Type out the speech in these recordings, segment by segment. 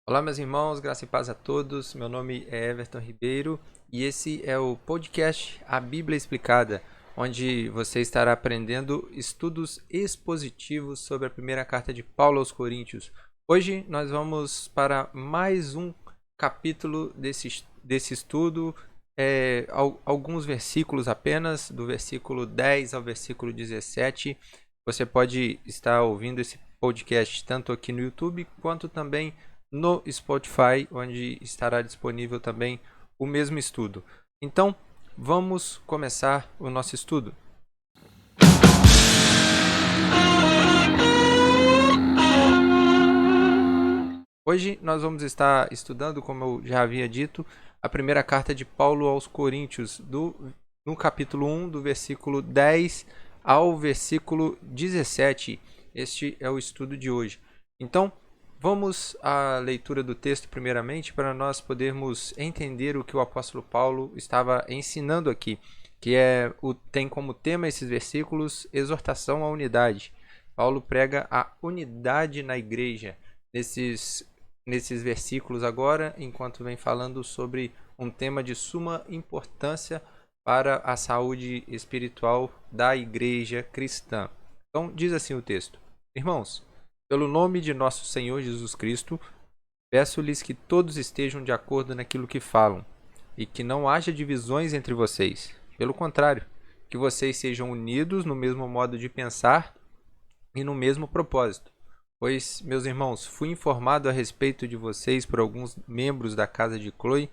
Olá, meus irmãos, graça e paz a todos. Meu nome é Everton Ribeiro e esse é o podcast A Bíblia Explicada, onde você estará aprendendo estudos expositivos sobre a primeira carta de Paulo aos Coríntios. Hoje nós vamos para mais um capítulo desse estudo, alguns versículos apenas, do versículo 10 ao versículo 17. Você pode estar ouvindo esse podcast tanto aqui no YouTube quanto também no Spotify, onde estará disponível também o mesmo estudo. Então, vamos começar o nosso estudo. Hoje nós vamos estar estudando, como eu já havia dito, a primeira carta de Paulo aos Coríntios, no capítulo 1, do versículo 10 ao versículo 17. Este é o estudo de hoje. Então, vamos à leitura do texto primeiramente para nós podermos entender o que o apóstolo Paulo estava ensinando aqui, que tem como tema esses versículos exortação à unidade. Paulo prega a unidade na igreja nesses versículos agora, enquanto vem falando sobre um tema de suma importância para a saúde espiritual da igreja cristã. Então, diz assim o texto: Irmãos, pelo nome de nosso Senhor Jesus Cristo, peço-lhes que todos estejam de acordo naquilo que falam, e que não haja divisões entre vocês. Pelo contrário, que vocês sejam unidos no mesmo modo de pensar e no mesmo propósito. Pois, meus irmãos, fui informado a respeito de vocês por alguns membros da casa de Chloe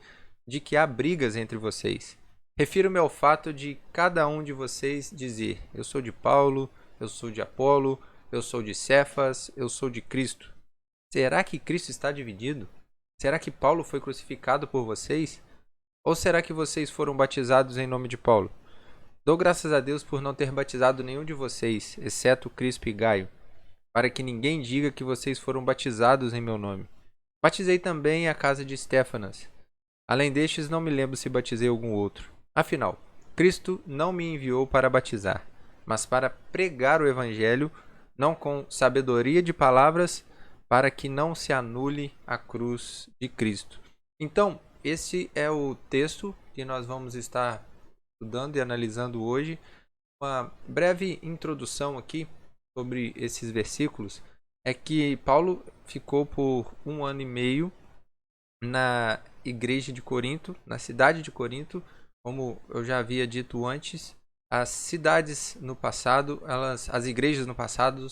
de que há brigas entre vocês. Refiro-me ao fato de cada um de vocês dizer: eu sou de Paulo, eu sou de Apolo, eu sou de Cefas, eu sou de Cristo. Será que Cristo está dividido? Será que Paulo foi crucificado por vocês? Ou será que vocês foram batizados em nome de Paulo? Dou graças a Deus por não ter batizado nenhum de vocês, exceto Crispo e Gaio, para que ninguém diga que vocês foram batizados em meu nome. Batizei também a casa de Estéfanas. Além destes, não me lembro se batizei algum outro. Afinal, Cristo não me enviou para batizar, mas para pregar o Evangelho, não com sabedoria de palavras, para que não se anule a cruz de Cristo. Então, esse é o texto que nós vamos estar estudando e analisando hoje. Uma breve introdução aqui sobre esses versículos é que Paulo ficou por 1 ano e meio na igreja de Corinto, na cidade de Corinto. Como eu já havia dito antes, as cidades no passado, as igrejas no passado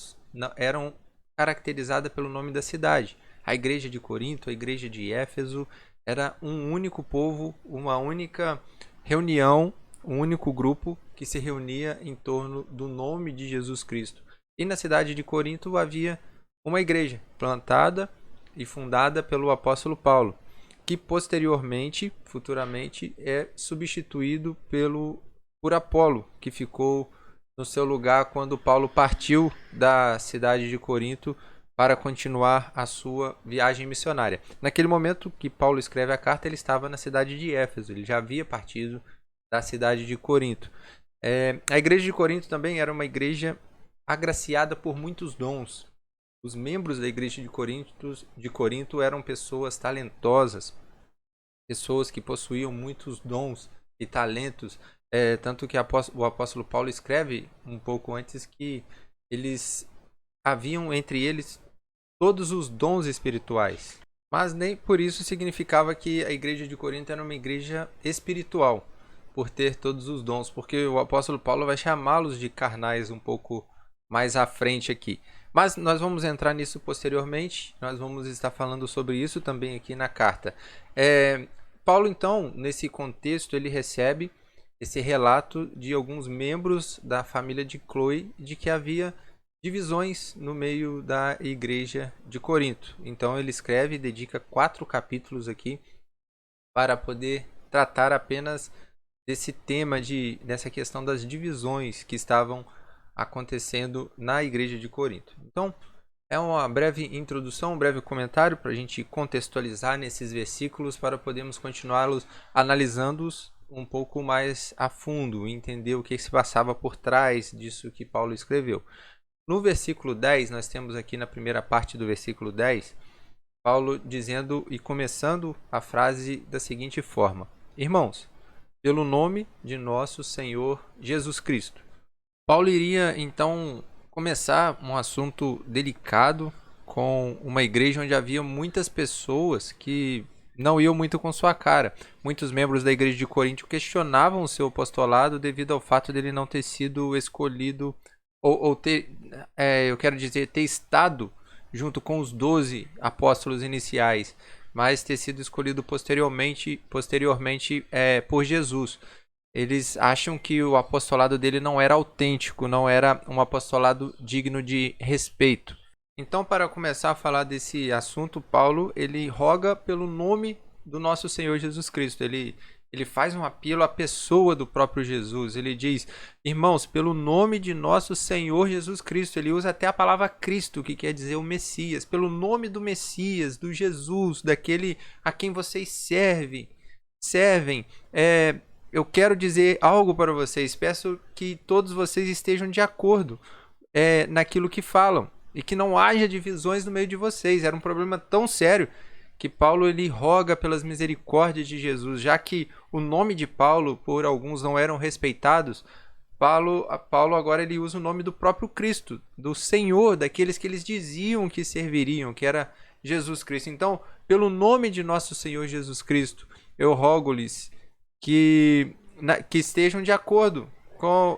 eram caracterizadas pelo nome da cidade. A igreja de Corinto, a igreja de Éfeso, era um único povo, uma única reunião, um único grupo que se reunia em torno do nome de Jesus Cristo. E na cidade de Corinto havia uma igreja plantada e fundada pelo apóstolo Paulo, que posteriormente, futuramente, é substituído por Apolo, que ficou no seu lugar quando Paulo partiu da cidade de Corinto para continuar a sua viagem missionária. Naquele momento que Paulo escreve a carta, ele estava na cidade de Éfeso, ele já havia partido da cidade de Corinto. A igreja de Corinto também era uma igreja agraciada por muitos dons. Os membros da igreja de Corinto eram pessoas talentosas, pessoas que possuíam muitos dons e talentos. Tanto que o apóstolo Paulo escreve um pouco antes que eles haviam entre eles todos os dons espirituais. Mas nem por isso significava que a igreja de Corinto era uma igreja espiritual, por ter todos os dons, porque o apóstolo Paulo vai chamá-los de carnais um pouco mais à frente aqui. Mas nós vamos entrar nisso posteriormente, nós vamos estar falando sobre isso também aqui na carta. Paulo, então, nesse contexto, ele recebe esse relato de alguns membros da família de Chloe de que havia divisões no meio da igreja de Corinto. Então ele escreve e dedica 4 capítulos aqui para poder tratar apenas desse tema, dessa questão das divisões que estavam acontecendo na igreja de Corinto. Então, é uma breve introdução, um breve comentário para a gente contextualizar nesses versículos para podermos continuá-los analisando-os um pouco mais a fundo, entender o que se passava por trás disso que Paulo escreveu. No versículo 10, nós temos aqui na primeira parte do versículo 10, Paulo dizendo e começando a frase da seguinte forma: Irmãos, pelo nome de nosso Senhor Jesus Cristo. Paulo iria então começar um assunto delicado com uma igreja onde havia muitas pessoas que não iam muito com sua cara. Muitos membros da igreja de Corinto questionavam o seu apostolado devido ao fato dele não ter sido escolhido ou ter, eu quero dizer, ter estado junto com os 12 apóstolos iniciais, mas ter sido escolhido posteriormente por Jesus. Eles acham que o apostolado dele não era autêntico, não era um apostolado digno de respeito. Então, para começar a falar desse assunto, Paulo ele roga pelo nome do nosso Senhor Jesus Cristo. Ele faz um apelo à pessoa do próprio Jesus. Ele diz: irmãos, pelo nome de nosso Senhor Jesus Cristo. Ele usa até a palavra Cristo, que quer dizer o Messias. Pelo nome do Messias, do Jesus, daquele a quem vocês servem. Eu quero dizer algo para vocês. Peço que todos vocês estejam de acordo naquilo que falam e que não haja divisões no meio de vocês. Era um problema tão sério que Paulo ele roga pelas misericórdias de Jesus, já que o nome de Paulo por alguns não eram respeitados. Paulo agora ele usa o nome do próprio Cristo, do Senhor, daqueles que eles diziam que serviriam, que era Jesus Cristo. Então, pelo nome de nosso Senhor Jesus Cristo, eu rogo-lhes que estejam de acordo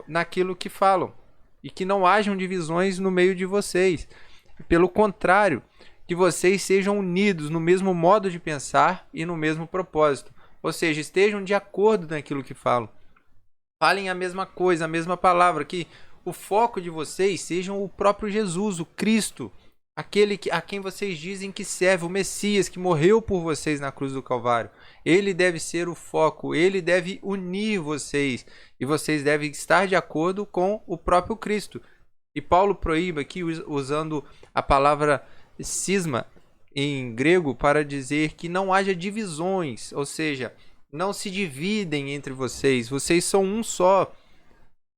naquilo que falam e que não hajam divisões no meio de vocês. Pelo contrário, que vocês sejam unidos no mesmo modo de pensar e no mesmo propósito. Ou seja, estejam de acordo naquilo que falam. Falem a mesma coisa, a mesma palavra, que o foco de vocês sejam o próprio Jesus, o Cristo, aquele a quem vocês dizem que serve, o Messias que morreu por vocês na cruz do Calvário. Ele deve ser o foco, ele deve unir vocês e vocês devem estar de acordo com o próprio Cristo. E Paulo proíbe aqui usando a palavra cisma em grego para dizer que não haja divisões, ou seja, não se dividem entre vocês, vocês são um só,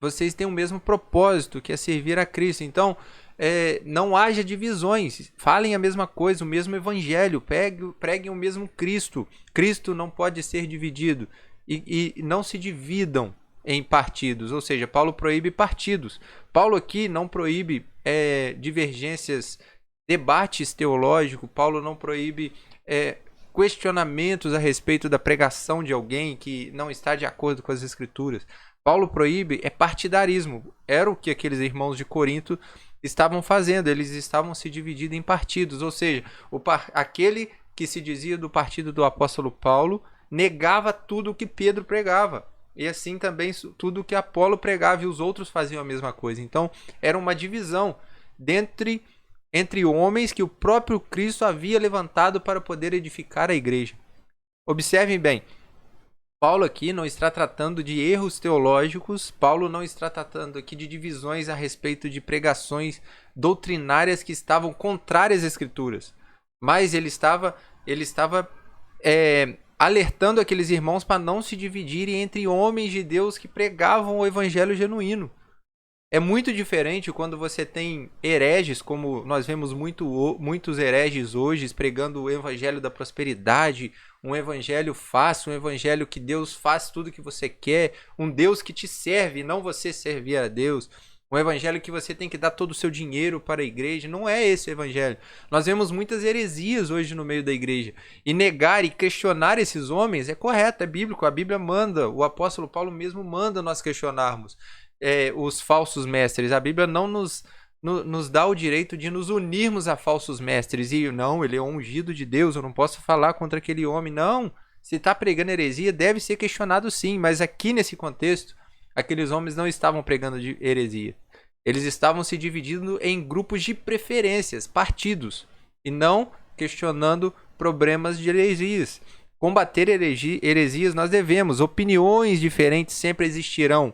vocês têm o mesmo propósito que é servir a Cristo. Então não haja divisões, falem a mesma coisa, o mesmo evangelho, preguem o mesmo Cristo. Cristo não pode ser dividido e não se dividam em partidos, ou seja, Paulo proíbe partidos. Paulo aqui não proíbe divergências, debates teológicos. Paulo não proíbe questionamentos a respeito da pregação de alguém que não está de acordo com as Escrituras. Paulo proíbe partidarismo. Era o que aqueles irmãos de Corinto estavam fazendo, eles estavam se dividindo em partidos, ou seja, aquele que se dizia do partido do apóstolo Paulo negava tudo o que Pedro pregava, e assim também tudo o que Apolo pregava, e os outros faziam a mesma coisa. Então era uma divisão entre homens que o próprio Cristo havia levantado para poder edificar a igreja. Observem bem, Paulo aqui não está tratando de erros teológicos, Paulo não está tratando aqui de divisões a respeito de pregações doutrinárias que estavam contrárias às Escrituras, mas ele estava alertando aqueles irmãos para não se dividirem entre homens de Deus que pregavam o evangelho genuíno. É muito diferente quando você tem hereges, como nós vemos muitos hereges hoje, pregando o evangelho da prosperidade, um evangelho fácil, um evangelho que Deus faz tudo o que você quer, um Deus que te serve, não você servir a Deus, um evangelho que você tem que dar todo o seu dinheiro para a igreja. Não é esse o evangelho. Nós vemos muitas heresias hoje no meio da igreja, e negar e questionar esses homens é correto, é bíblico. A Bíblia manda, o apóstolo Paulo mesmo manda nós questionarmos os falsos mestres. A Bíblia não nos dá o direito de nos unirmos a falsos mestres. E não, ele é um ungido de Deus, eu não posso falar contra aquele homem. Não, se está pregando heresia, deve ser questionado sim. Mas aqui nesse contexto, aqueles homens não estavam pregando de heresia. Eles estavam se dividindo em grupos de preferências, partidos, e não questionando problemas de heresias. Combater heresias nós devemos. Opiniões diferentes sempre existirão.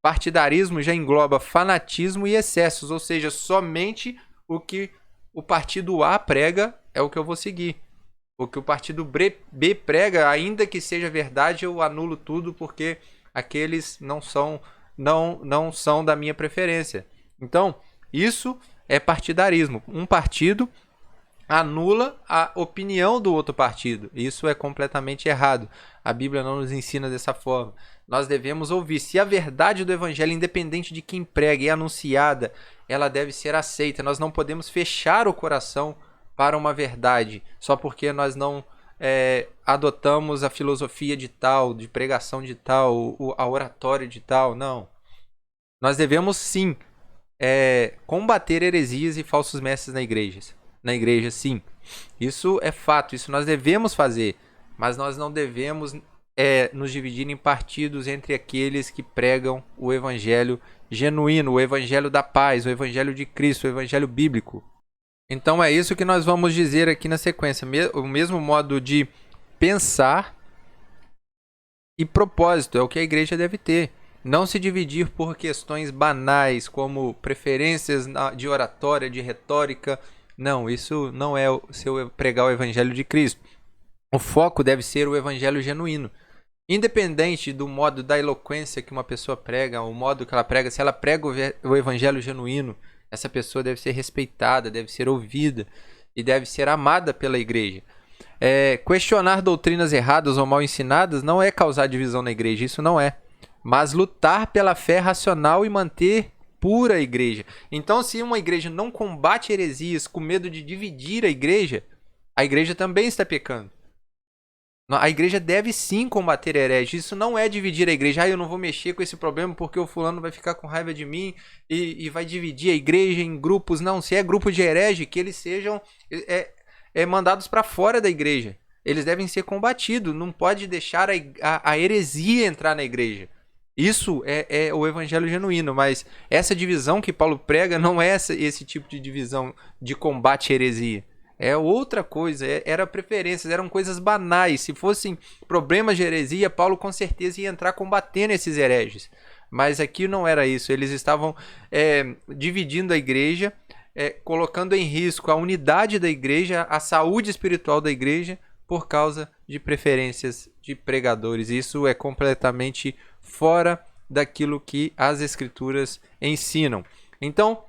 Partidarismo já engloba fanatismo e excessos, ou seja, somente o que o partido A prega é o que eu vou seguir. O que o partido B prega, ainda que seja verdade, eu anulo tudo porque aqueles não são da minha preferência. Então, isso é partidarismo. Um partido anula a opinião do outro partido. Isso é completamente errado. A Bíblia não nos ensina dessa forma. Nós devemos ouvir. Se a verdade do Evangelho, independente de quem prega, é anunciada, ela deve ser aceita. Nós não podemos fechar o coração para uma verdade só porque nós não adotamos a filosofia de tal, de pregação de tal, a oratória de tal. Não. Nós devemos sim combater heresias e falsos mestres na igreja, sim. Isso é fato, isso nós devemos fazer, mas nós não devemos nos dividir em partidos entre aqueles que pregam o evangelho genuíno, o evangelho da paz, o evangelho de Cristo, o evangelho bíblico. Então é isso que nós vamos dizer aqui na sequência, o mesmo modo de pensar e propósito é o que a igreja deve ter. Não se dividir por questões banais, como preferências de oratória, de retórica. Não, isso não é pregar o evangelho de Cristo. O foco deve ser o evangelho genuíno. Independente do modo da eloquência que uma pessoa prega, o modo que ela prega, se ela prega o evangelho genuíno, essa pessoa deve ser respeitada, deve ser ouvida e deve ser amada pela igreja. Questionar doutrinas erradas ou mal ensinadas não é causar divisão na igreja, isso não é. Mas lutar pela fé racional e manter pura a igreja. Então, se uma igreja não combate heresias com medo de dividir a igreja também está pecando. A igreja deve sim combater hereges. Isso não é dividir a igreja. Eu não vou mexer com esse problema porque o fulano vai ficar com raiva de mim e vai dividir a igreja em grupos. Não, se é grupo de herege, que eles sejam mandados para fora da igreja. Eles devem ser combatidos. Não pode deixar a heresia entrar na igreja. Isso é o evangelho genuíno, mas essa divisão que Paulo prega não é esse tipo de divisão de combate à heresia. É outra coisa, era preferências, eram coisas banais. Se fossem problemas de heresia, Paulo com certeza ia entrar combatendo esses hereges. Mas aqui não era isso, eles estavam dividindo a igreja, colocando em risco a unidade da igreja, a saúde espiritual da igreja, por causa de preferências de pregadores. Isso é completamente fora daquilo que as escrituras ensinam. Então,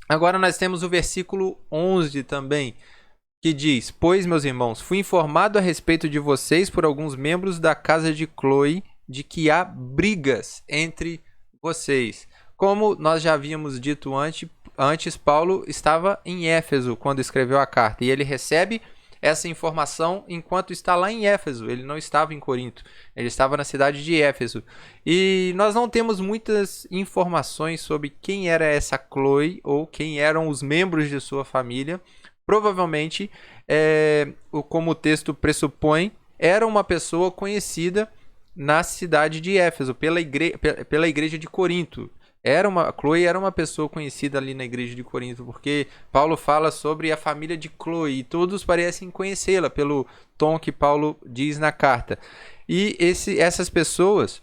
agora nós temos o versículo 11 também, que diz: Pois, meus irmãos, fui informado a respeito de vocês por alguns membros da casa de Cloe de que há brigas entre vocês. Como nós já havíamos dito antes, Paulo estava em Éfeso quando escreveu a carta, e ele recebe essa informação enquanto está lá em Éfeso. Ele não estava em Corinto, ele estava na cidade de Éfeso. E nós não temos muitas informações sobre quem era essa Cloe ou quem eram os membros de sua família. Provavelmente, como o texto pressupõe, era uma pessoa conhecida na cidade de Éfeso, pela igreja de Corinto. Cloe era uma pessoa conhecida ali na igreja de Corinto, porque Paulo fala sobre a família de Cloe e todos parecem conhecê-la pelo tom que Paulo diz na carta. E essas pessoas,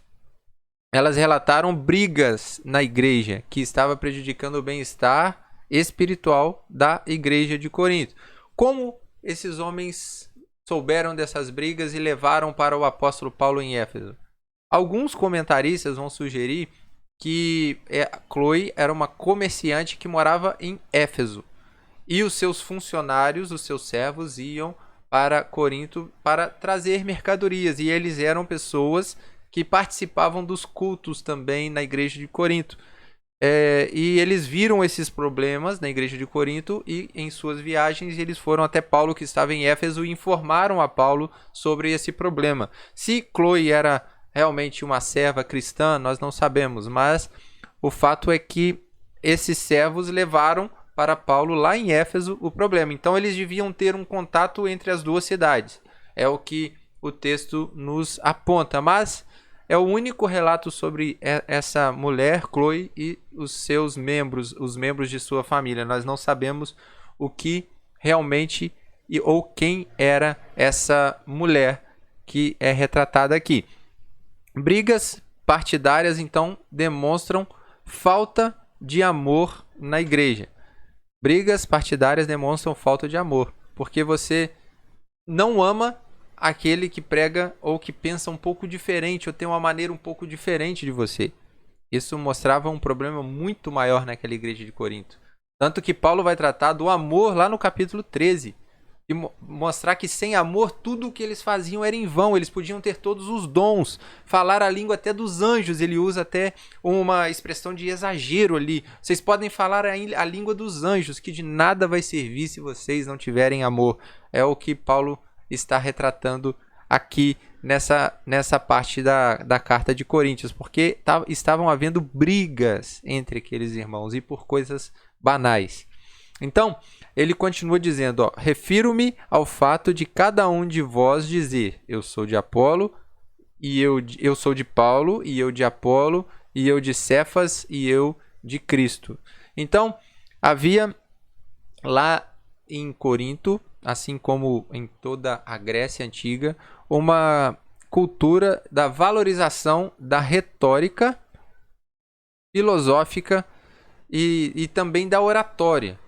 elas relataram brigas na igreja que estava prejudicando o bem-estar espiritual da igreja de Corinto. Como esses homens souberam dessas brigas e levaram para o apóstolo Paulo em Éfeso? Alguns comentaristas vão sugerir que Cloe era uma comerciante que morava em Éfeso e os seus funcionários, os seus servos, iam para Corinto para trazer mercadorias, e eles eram pessoas que participavam dos cultos também na igreja de Corinto. E eles viram esses problemas na igreja de Corinto e em suas viagens eles foram até Paulo, que estava em Éfeso, e informaram a Paulo sobre esse problema. Se Cloe era realmente uma serva cristã, nós não sabemos, mas o fato é que esses servos levaram para Paulo lá em Éfeso o problema. Então eles deviam ter um contato entre as duas cidades. É o que o texto nos aponta, mas é o único relato sobre essa mulher, Cloe, e os seus membros, os membros de sua família. Nós não sabemos o que realmente ou quem era essa mulher que é retratada aqui. Brigas partidárias, então, demonstram falta de amor na igreja. Brigas partidárias demonstram falta de amor, porque você não ama aquele que prega ou que pensa um pouco diferente ou tem uma maneira um pouco diferente de você. Isso mostrava um problema muito maior naquela igreja de Corinto. Tanto que Paulo vai tratar do amor lá no capítulo 13. E mostrar que sem amor tudo o que eles faziam era em vão. Eles podiam ter todos os dons, falar a língua até dos anjos. Ele usa até uma expressão de exagero ali. Vocês podem falar a língua dos anjos, que de nada vai servir se vocês não tiverem amor. É o que Paulo está retratando aqui nessa parte da carta de Coríntios, porque estavam havendo brigas entre aqueles irmãos e por coisas banais. Então, ele continua dizendo, ó, refiro-me ao fato de cada um de vós dizer, eu sou de Apolo, e eu sou de Paulo, e eu de Apolo, e eu de Cefas, e eu de Cristo. Então, havia lá em Corinto, assim como em toda a Grécia Antiga, uma cultura da valorização da retórica filosófica e também da oratória.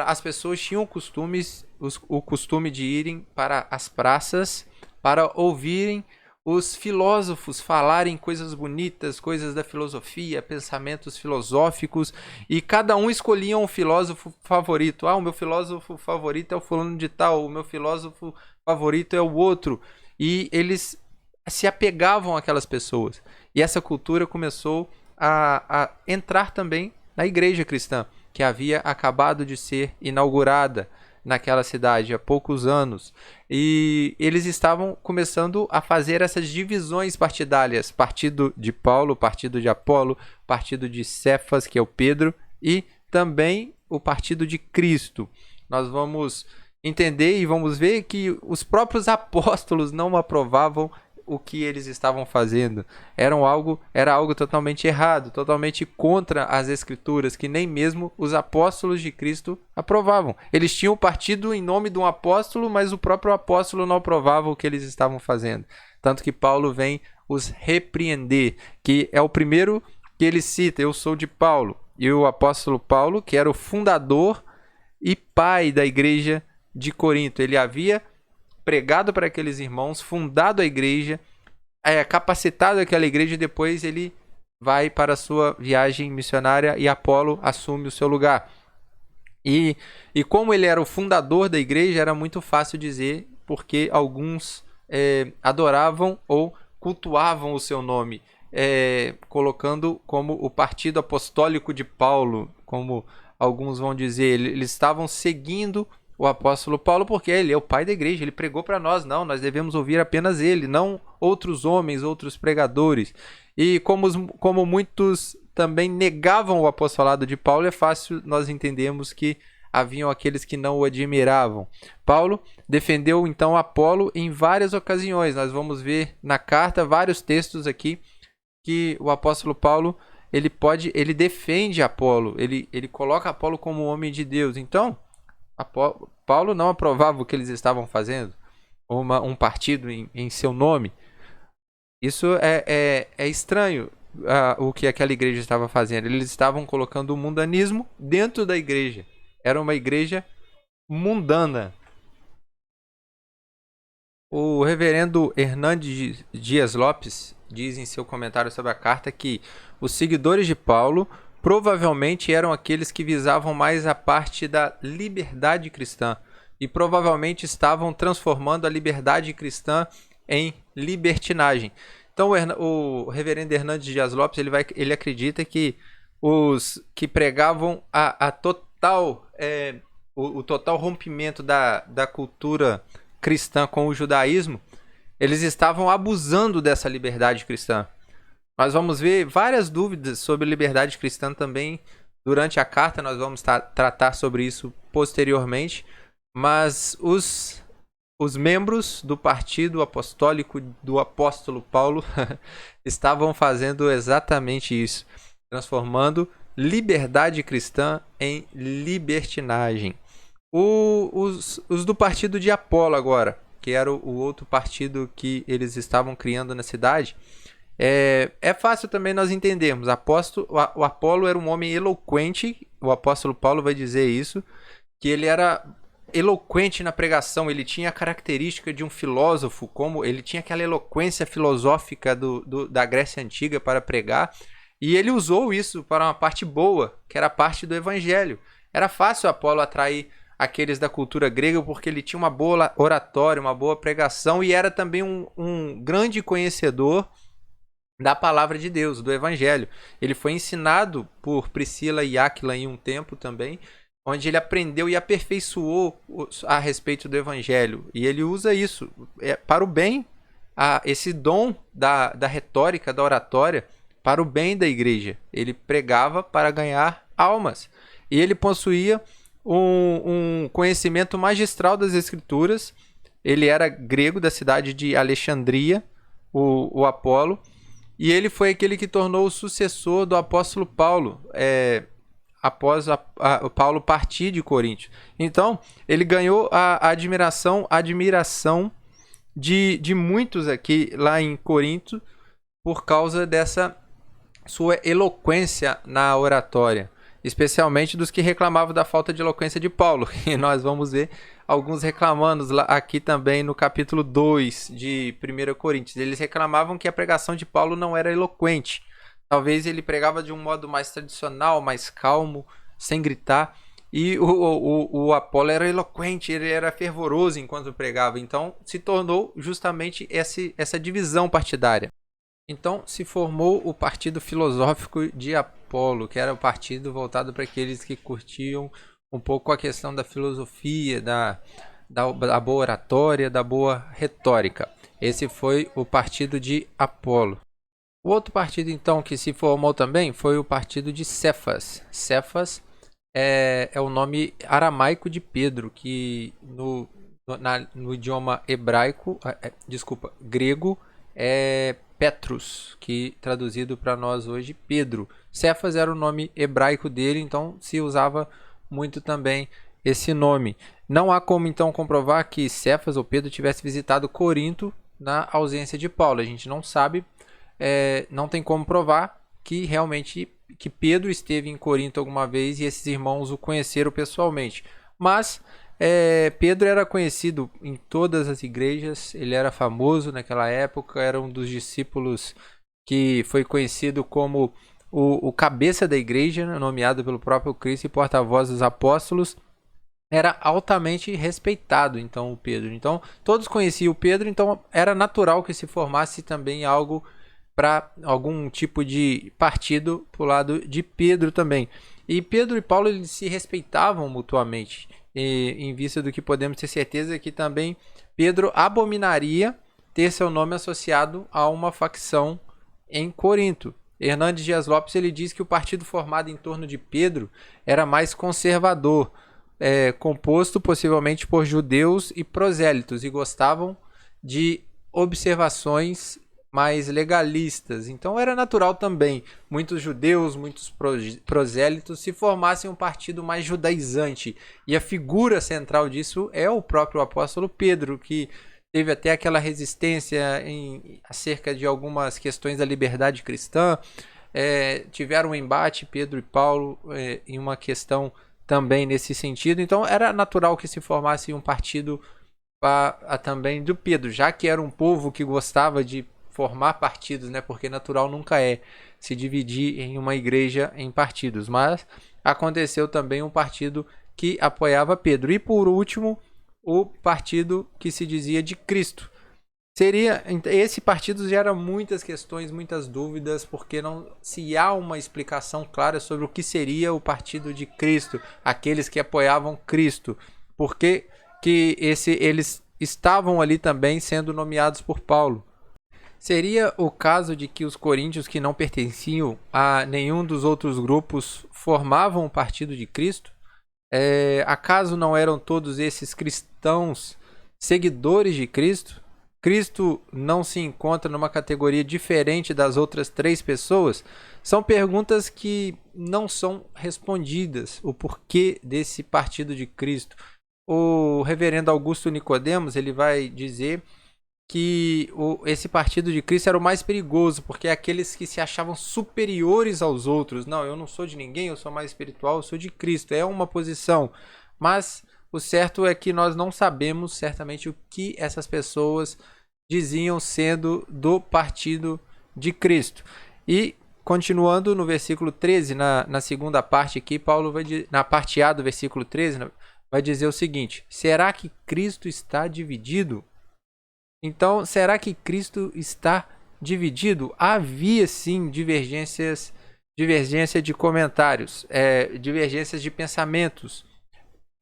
As pessoas tinham o costume de irem para as praças para ouvirem os filósofos falarem coisas bonitas, coisas da filosofia, pensamentos filosóficos, e cada um escolhia um filósofo favorito. O meu filósofo favorito é o fulano de tal, o meu filósofo favorito é o outro. E eles se apegavam àquelas pessoas. E essa cultura começou a entrar também na igreja cristã, que havia acabado de ser inaugurada naquela cidade há poucos anos. E eles estavam começando a fazer essas divisões partidárias. Partido de Paulo, partido de Apolo, partido de Cefas, que é o Pedro, e também o partido de Cristo. Nós vamos entender e vamos ver que os próprios apóstolos não aprovavam o que eles estavam fazendo. Era algo totalmente errado, totalmente contra as escrituras, que nem mesmo os apóstolos de Cristo aprovavam. Eles tinham partido em nome de um apóstolo, mas o próprio apóstolo não aprovava o que eles estavam fazendo. Tanto que Paulo vem os repreender, que é o primeiro que ele cita, eu sou de Paulo. E o apóstolo Paulo, que era o fundador e pai da igreja de Corinto, ele havia pregado para aqueles irmãos, fundado a igreja, capacitado aquela igreja, e depois ele vai para a sua viagem missionária e Apolo assume o seu lugar. E como ele era o fundador da igreja, era muito fácil dizer, porque alguns adoravam ou cultuavam o seu nome, colocando como o partido apostólico de Paulo, como alguns vão dizer. Eles estavam seguindo o apóstolo Paulo porque ele é o pai da igreja, ele pregou para nós. Não, nós devemos ouvir apenas ele, não outros homens, outros pregadores. E como muitos também negavam o apostolado de Paulo, é fácil nós entendermos que haviam aqueles que não o admiravam. Paulo defendeu então Apolo em várias ocasiões. Nós vamos ver na carta vários textos aqui que o apóstolo Paulo ele defende Apolo, ele coloca Apolo como homem de Deus. Então, Paulo não aprovava o que eles estavam fazendo, um partido em seu nome. Isso é estranho, o que aquela igreja estava fazendo. Eles estavam colocando o mundanismo dentro da igreja. Era uma igreja mundana. O reverendo Hernandes Dias Lopes diz em seu comentário sobre a carta que os seguidores de Paulo provavelmente eram aqueles que visavam mais a parte da liberdade cristã e provavelmente estavam transformando a liberdade cristã em libertinagem. Então o reverendo Hernandes Dias Lopes ele acredita que os que pregavam o total rompimento da cultura cristã com o judaísmo, eles estavam abusando dessa liberdade cristã. Nós vamos ver várias dúvidas sobre liberdade cristã também durante a carta. Nós vamos tratar sobre isso posteriormente. Mas os membros do partido apostólico do apóstolo Paulo estavam fazendo exatamente isso, transformando liberdade cristã em libertinagem. Os do partido de Apolo agora, que era o outro partido que eles estavam criando na cidade, é fácil também nós entendermos. O Apolo era um homem eloquente, o apóstolo Paulo vai dizer isso, que ele era eloquente na pregação, ele tinha a característica de um filósofo, como ele tinha aquela eloquência filosófica da Grécia Antiga para pregar, E ele usou isso para uma parte boa, que era a parte do evangelho. Era fácil Apolo atrair aqueles da cultura grega porque ele tinha uma boa oratória, uma boa pregação e era também um grande conhecedor da palavra de Deus, do evangelho. Ele foi ensinado por Priscila e Áquila em um tempo também, onde ele aprendeu e aperfeiçoou a respeito do evangelho. E ele usa isso para o bem, esse dom da retórica, da oratória, para o bem da igreja. Ele pregava para ganhar almas. E ele possuía um conhecimento magistral das escrituras. Ele era grego, da cidade de Alexandria, o Apolo. E ele foi aquele que tornou o sucessor do apóstolo Paulo, após o Paulo partir de Corinto. Então, ele ganhou a admiração de muitos aqui lá em Corinto por causa dessa sua eloquência na oratória, especialmente dos que reclamavam da falta de eloquência de Paulo. E nós vamos ver alguns reclamando aqui também no capítulo 2 de 1 Coríntios. Eles reclamavam que a pregação de Paulo não era eloquente. Talvez ele pregava de um modo mais tradicional, mais calmo, sem gritar. E o Apolo era eloquente, ele era fervoroso enquanto pregava. Então se tornou justamente essa divisão partidária. Então se formou o partido filosófico de Apolo, que era o partido voltado para aqueles que curtiam um pouco a questão da filosofia, da boa oratória, da boa retórica. Esse foi o partido de Apolo. O outro partido, então, que se formou também foi o partido de Cefas. Cefas é o nome aramaico de Pedro, que no idioma grego, é Petrus, que traduzido para nós hoje, Pedro. Cefas era o nome hebraico dele, então se usava muito também esse nome. Não há como então comprovar que Cefas ou Pedro tivesse visitado Corinto na ausência de Paulo. A gente não sabe, não tem como provar que realmente que Pedro esteve em Corinto alguma vez e esses irmãos o conheceram pessoalmente. Mas Pedro era conhecido em todas as igrejas, ele era famoso naquela época, era um dos discípulos que foi conhecido como o cabeça da igreja, né, nomeado pelo próprio Cristo e porta-voz dos apóstolos. Era altamente respeitado, então, o Pedro. Então, todos conheciam o Pedro, então era natural que se formasse também algo para algum tipo de partido para o lado de Pedro também. E Pedro e Paulo eles se respeitavam mutuamente. E, em vista do que podemos ter certeza que também Pedro abominaria ter seu nome associado a uma facção em Corinto. Hernandes Dias Lopes ele diz que o partido formado em torno de Pedro era mais conservador, composto possivelmente por judeus e prosélitos, e gostavam de observações mais legalistas. Então era natural também muitos judeus, muitos prosélitos se formassem um partido mais judaizante. E a figura central disso é o próprio apóstolo Pedro, que teve até aquela resistência acerca de algumas questões da liberdade cristã. Tiveram um embate, Pedro e Paulo, em uma questão também nesse sentido. Então era natural que se formasse um partido também do Pedro, já que era um povo que gostava de formar partidos, né? Porque natural nunca é se dividir em uma igreja em partidos. Mas aconteceu também um partido que apoiava Pedro. E por último, o partido que se dizia de Cristo. Esse partido gera muitas questões, muitas dúvidas, porque não se há uma explicação clara sobre o que seria o partido de Cristo, aqueles que apoiavam Cristo, porque que eles estavam ali também sendo nomeados por Paulo. Seria o caso de que os coríntios que não pertenciam a nenhum dos outros grupos formavam o partido de Cristo? Acaso não eram todos esses cristãos seguidores de Cristo? Cristo não se encontra numa categoria diferente das outras três pessoas? São perguntas que não são respondidas. O porquê desse partido de Cristo? O reverendo Augusto Nicodemos ele vai dizer que esse partido de Cristo era o mais perigoso, porque é aqueles que se achavam superiores aos outros. Não, eu não sou de ninguém, eu sou mais espiritual, eu sou de Cristo. É uma posição, mas o certo é que nós não sabemos certamente o que essas pessoas diziam sendo do partido de Cristo. E continuando no versículo 13, na segunda parte aqui, Paulo vai na parte A do versículo 13, vai dizer o seguinte: será que Cristo está dividido? Então, será que Cristo está dividido? Havia sim divergência de comentários, divergências de pensamentos,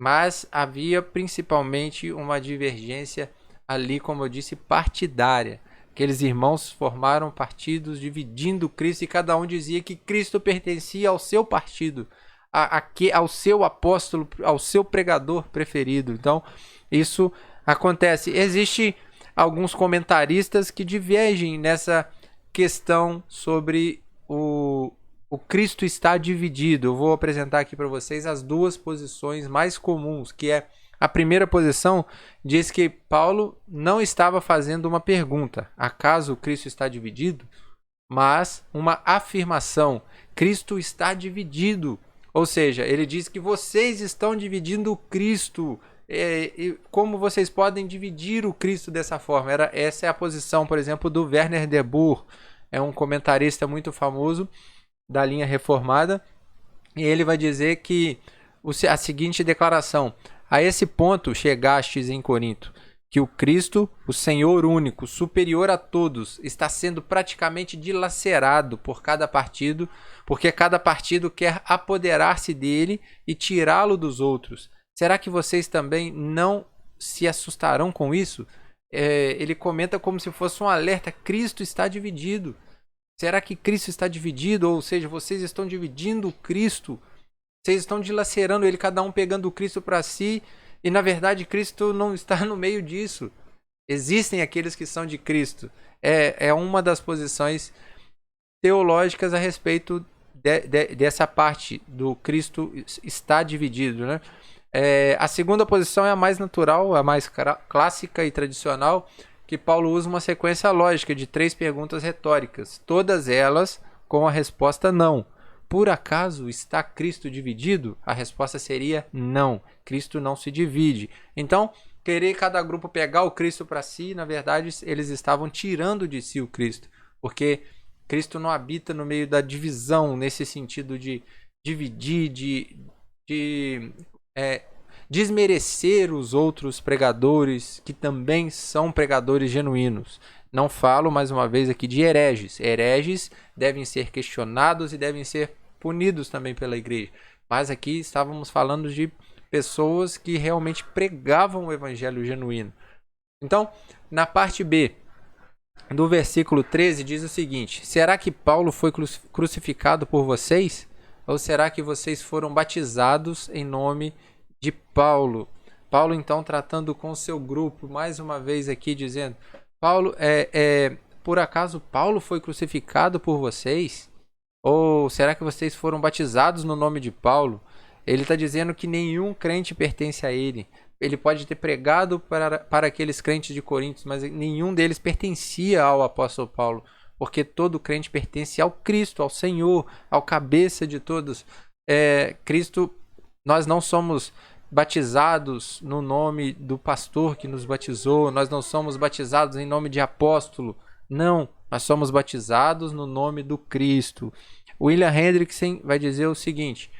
mas havia principalmente uma divergência ali, como eu disse, partidária. Aqueles irmãos formaram partidos dividindo Cristo e cada um dizia que Cristo pertencia ao seu partido, ao seu apóstolo, ao seu pregador preferido. Então, isso acontece. Existem alguns comentaristas que divergem nessa questão sobre o Cristo está dividido. Eu vou apresentar aqui para vocês as duas posições mais comuns, que é a primeira posição diz que Paulo não estava fazendo uma pergunta, acaso Cristo está dividido? Mas uma afirmação, Cristo está dividido. Ou seja, ele diz que vocês estão dividindo o Cristo. Como vocês podem dividir o Cristo dessa forma? Essa é a posição, por exemplo, do Werner de Boer, é um comentarista muito famoso da linha reformada, e ele vai dizer que a seguinte declaração: a esse ponto chegastes em Corinto, que o Cristo, o Senhor único, superior a todos, está sendo praticamente dilacerado por cada partido, porque cada partido quer apoderar-se dele e tirá-lo dos outros. Será que vocês também não se assustarão com isso? Ele comenta como se fosse um alerta: Cristo está dividido. Será que Cristo está dividido? Ou seja, vocês estão dividindo o Cristo. Vocês estão dilacerando ele, cada um pegando o Cristo para si. E na verdade Cristo não está no meio disso. Existem aqueles que são de Cristo. É uma das posições teológicas a respeito dessa parte do Cristo está dividido, né? A segunda posição é a mais natural, a mais clássica e tradicional, que Paulo usa uma sequência lógica de 3 perguntas retóricas, todas elas com a resposta não. Por acaso está Cristo dividido? A resposta seria não. Cristo não se divide. Então, querer cada grupo pegar o Cristo para si, na verdade, eles estavam tirando de si o Cristo, porque Cristo não habita no meio da divisão, nesse sentido de dividir, de desmerecer os outros pregadores que também são pregadores genuínos. Não falo, mais uma vez, aqui de hereges. Hereges devem ser questionados e devem ser punidos também pela igreja. Mas aqui estávamos falando de pessoas que realmente pregavam o evangelho genuíno. Então, na parte B do versículo 13 diz o seguinte: será que Paulo foi crucificado por vocês? Ou será que vocês foram batizados em nome de Paulo? Paulo então tratando com o seu grupo, mais uma vez aqui dizendo: Paulo, por acaso Paulo foi crucificado por vocês? Ou será que vocês foram batizados no nome de Paulo? Ele está dizendo que nenhum crente pertence a ele. Ele pode ter pregado para aqueles crentes de Corinto, mas nenhum deles pertencia ao apóstolo Paulo, porque todo crente pertence ao Cristo, ao Senhor, ao cabeça de todos. Cristo, nós não somos batizados no nome do pastor que nos batizou, nós não somos batizados em nome de apóstolo, não, nós somos batizados no nome do Cristo. William Hendrickson vai dizer o seguinte: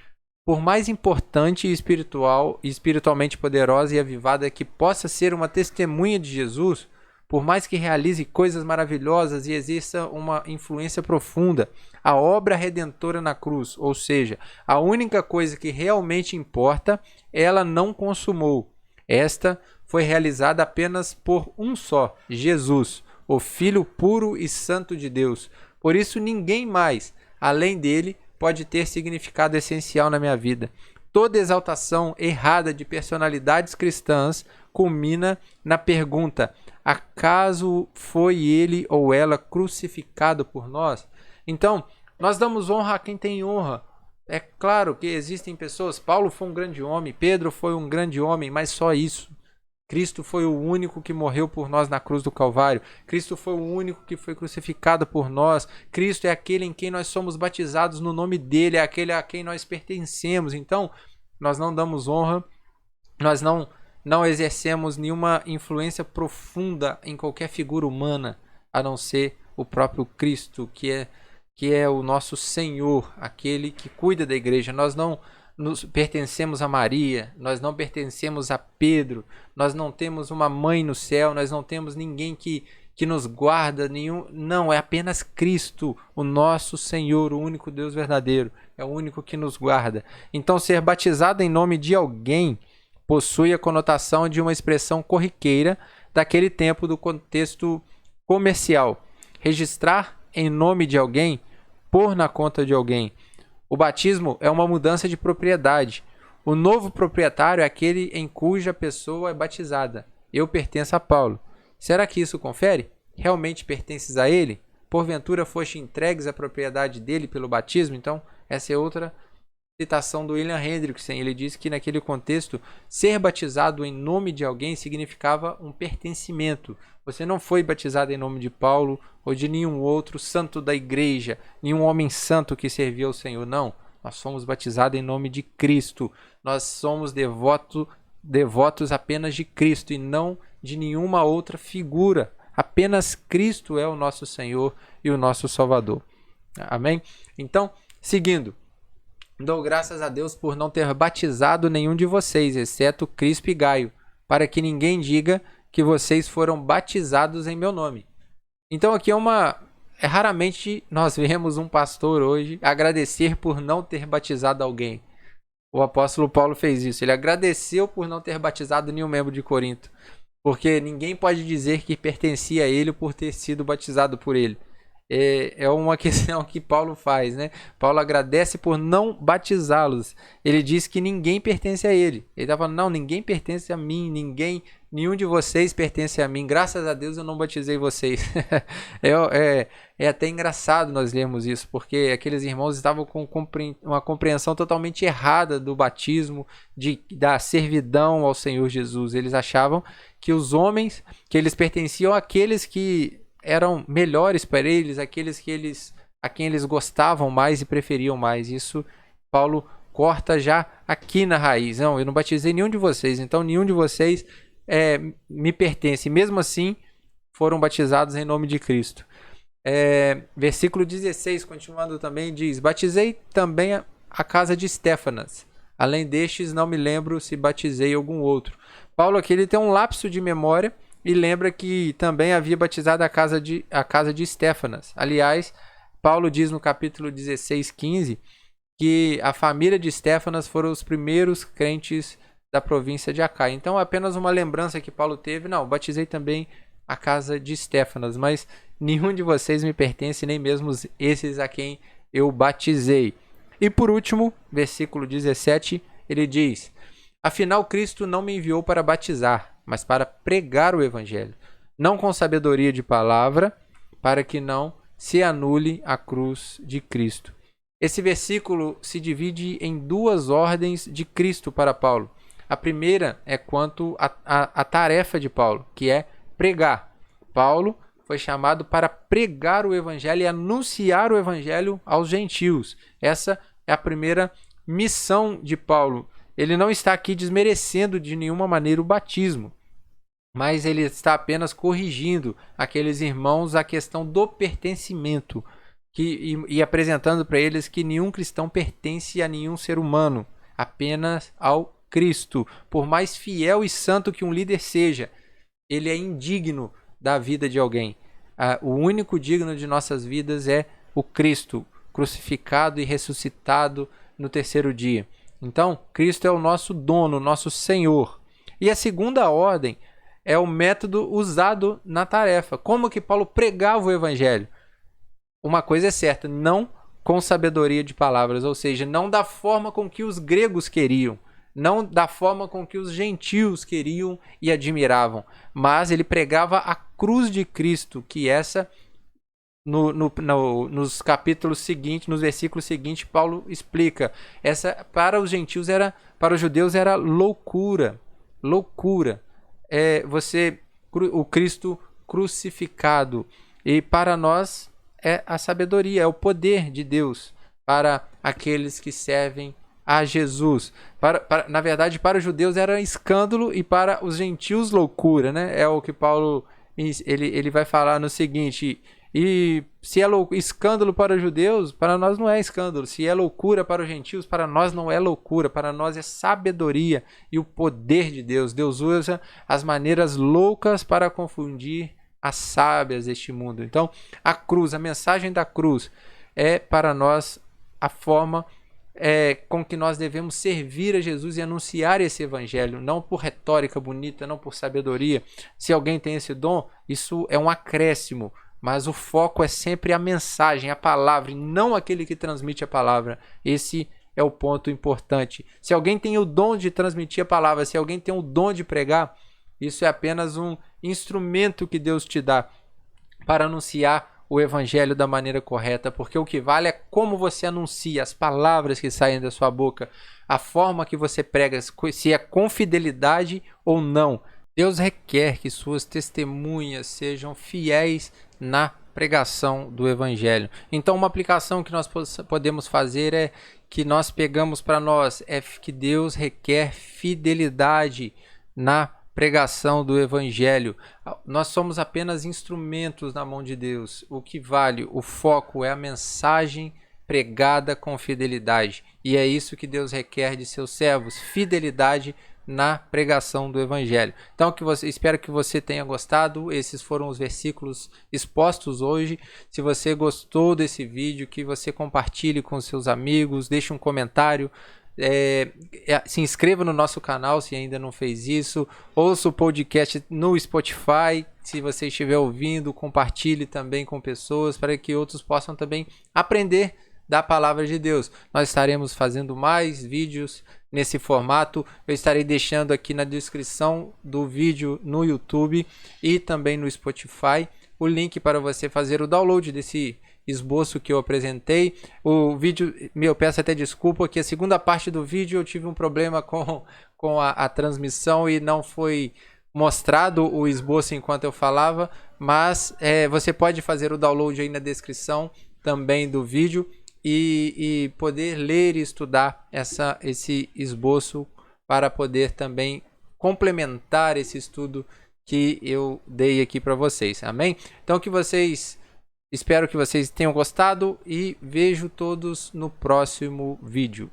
por mais importante e espiritualmente poderosa e avivada que possa ser uma testemunha de Jesus, por mais que realize coisas maravilhosas e exerça uma influência profunda, a obra redentora na cruz, ou seja, a única coisa que realmente importa, ela não consumou. Esta foi realizada apenas por um só, Jesus, o Filho puro e santo de Deus. Por isso ninguém mais, além dele, pode ter significado essencial na minha vida. Toda exaltação errada de personalidades cristãs culmina na pergunta: acaso foi ele ou ela crucificado por nós? Então, nós damos honra a quem tem honra. É claro que existem pessoas, Paulo foi um grande homem, Pedro foi um grande homem, mas só isso. Cristo foi o único que morreu por nós na cruz do Calvário. Cristo foi o único que foi crucificado por nós. Cristo é aquele em quem nós somos batizados no nome dele, é aquele a quem nós pertencemos. Então, nós não damos honra, nós não exercemos nenhuma influência profunda em qualquer figura humana, a não ser o próprio Cristo, que é que é o nosso Senhor, aquele que cuida da igreja. Nós não nos pertencemos a Maria, nós não pertencemos a Pedro, nós não temos uma mãe no céu, nós não temos ninguém que nos guarda, não, é apenas Cristo, o nosso Senhor, o único Deus verdadeiro, é o único que nos guarda. Então, ser batizado em nome de alguém possui a conotação de uma expressão corriqueira daquele tempo do contexto comercial. Registrar em nome de alguém, pôr na conta de alguém. O batismo é uma mudança de propriedade. O novo proprietário é aquele em cuja pessoa é batizada. Eu pertenço a Paulo. Será que isso confere? Realmente pertences a ele? Porventura foste entregues à propriedade dele pelo batismo? Então, essa é outra citação do William Hendrickson. Ele diz que naquele contexto, ser batizado em nome de alguém significava um pertencimento. Você não foi batizado em nome de Paulo ou de nenhum outro santo da igreja, nenhum homem santo que servia ao Senhor. Não, nós somos batizados em nome de Cristo. Nós somos devotos apenas de Cristo e não de nenhuma outra figura. Apenas Cristo é o nosso Senhor e o nosso Salvador. Amém? Então, seguindo. Dou graças a Deus por não ter batizado nenhum de vocês, exceto Crispo e Gaio, para que ninguém diga que vocês foram batizados em meu nome. Então aqui raramente nós vemos um pastor hoje agradecer por não ter batizado alguém. O apóstolo Paulo fez isso, ele agradeceu por não ter batizado nenhum membro de Corinto, porque ninguém pode dizer que pertencia a ele por ter sido batizado por ele. É uma questão que Paulo faz, né? Paulo agradece por não batizá-los. Ele diz que ninguém pertence a ele. Ele está falando, não, ninguém pertence a mim, nenhum de vocês pertence a mim. Graças a Deus eu não batizei vocês. É até engraçado nós lermos isso, porque aqueles irmãos estavam com uma compreensão totalmente errada do batismo, da servidão ao Senhor Jesus. Eles achavam que os homens, que eles pertenciam àqueles que eram melhores para eles, a quem eles gostavam mais e preferiam mais. Isso Paulo corta já aqui na raiz. Não, eu não batizei nenhum de vocês, então nenhum de vocês me pertence. Mesmo assim, foram batizados em nome de Cristo. Versículo 16, continuando também, diz: batizei também a casa de Estéfanas. Além destes, não me lembro se batizei algum outro. Paulo aqui ele tem um lapso de memória e lembra que também havia batizado a casa de Estéfanas. Aliás, Paulo diz no capítulo 16, 15, que a família de Estéfanas foram os primeiros crentes da província de Acaia. Então, apenas uma lembrança que Paulo teve. Não, batizei também a casa de Estéfanas, mas nenhum de vocês me pertence, nem mesmo esses a quem eu batizei. E por último, versículo 17, ele diz: afinal, Cristo não me enviou para batizar, mas para pregar o evangelho, não com sabedoria de palavra, para que não se anule a cruz de Cristo. Esse versículo se divide em duas ordens de Cristo para Paulo. A primeira é quanto à tarefa de Paulo, que é pregar. Paulo foi chamado para pregar o evangelho e anunciar o evangelho aos gentios. Essa é a primeira missão de Paulo. Ele não está aqui desmerecendo de nenhuma maneira o batismo, mas ele está apenas corrigindo aqueles irmãos a questão do pertencimento e apresentando para eles que nenhum cristão pertence a nenhum ser humano, apenas ao Cristo. Por mais fiel e santo que um líder seja, ele é indigno da vida de alguém. O único digno de nossas vidas é o Cristo, crucificado e ressuscitado no terceiro dia. Então, Cristo é o nosso dono, o nosso Senhor. E a segunda ordem é o método usado na tarefa. Como que Paulo pregava o evangelho? Uma coisa é certa, não com sabedoria de palavras, ou seja, não da forma com que os gregos queriam, não da forma com que os gentios queriam e admiravam, mas ele pregava a cruz de Cristo, que essa nos capítulos seguintes, nos versículos seguintes, Paulo explica. Essa para os gentios para os judeus era loucura. O Cristo crucificado. E para nós é a sabedoria, é o poder de Deus para aqueles que servem a Jesus. Na verdade, para os judeus era escândalo e para os gentios loucura, né? É o que Paulo ele vai falar no seguinte: E se é escândalo para os judeus, para nós não é escândalo. Se é loucura para os gentios, para nós não é loucura. Para nós é sabedoria e o poder de Deus. Deus usa as maneiras loucas para confundir as sábias deste mundo. Então, a cruz, a mensagem da cruz é para nós a forma com que nós devemos servir a Jesus e anunciar esse evangelho, não por retórica bonita, não por sabedoria. Se alguém tem esse dom, isso é um acréscimo, mas o foco é sempre a mensagem, a palavra, e não aquele que transmite a palavra. Esse é o ponto importante. Se alguém tem o dom de transmitir a palavra, se alguém tem o dom de pregar, isso é apenas um instrumento que Deus te dá para anunciar o evangelho da maneira correta, porque o que vale é como você anuncia, as palavras que saem da sua boca, a forma que você prega, se é com fidelidade ou não. Deus requer que suas testemunhas sejam fiéis na pregação do evangelho. Então, uma aplicação que nós podemos fazer é que nós pegamos para nós, é que Deus requer fidelidade na pregação do evangelho. Nós somos apenas instrumentos na mão de Deus. O que vale, o foco é a mensagem pregada com fidelidade. E é isso que Deus requer de seus servos, fidelidade na pregação do evangelho. Então, espero que você tenha gostado. Esses foram os versículos expostos hoje. Se você gostou desse vídeo, que você compartilhe com seus amigos, deixe um comentário. Se inscreva no nosso canal se ainda não fez isso, ouça o podcast no Spotify, se você estiver ouvindo, compartilhe também com pessoas para que outros possam também aprender da palavra de Deus. Nós estaremos fazendo mais vídeos nesse formato. Eu estarei deixando aqui na descrição do vídeo no YouTube e também no Spotify o link para você fazer o download desse esboço que eu apresentei. O vídeo, eu peço até desculpa que a segunda parte do vídeo eu tive um problema com a transmissão e não foi mostrado o esboço enquanto eu falava, mas você pode fazer o download aí na descrição também do vídeo e poder ler e estudar esse esboço para poder também complementar esse estudo que eu dei aqui para vocês. Amém? Então espero que vocês tenham gostado e vejo todos no próximo vídeo.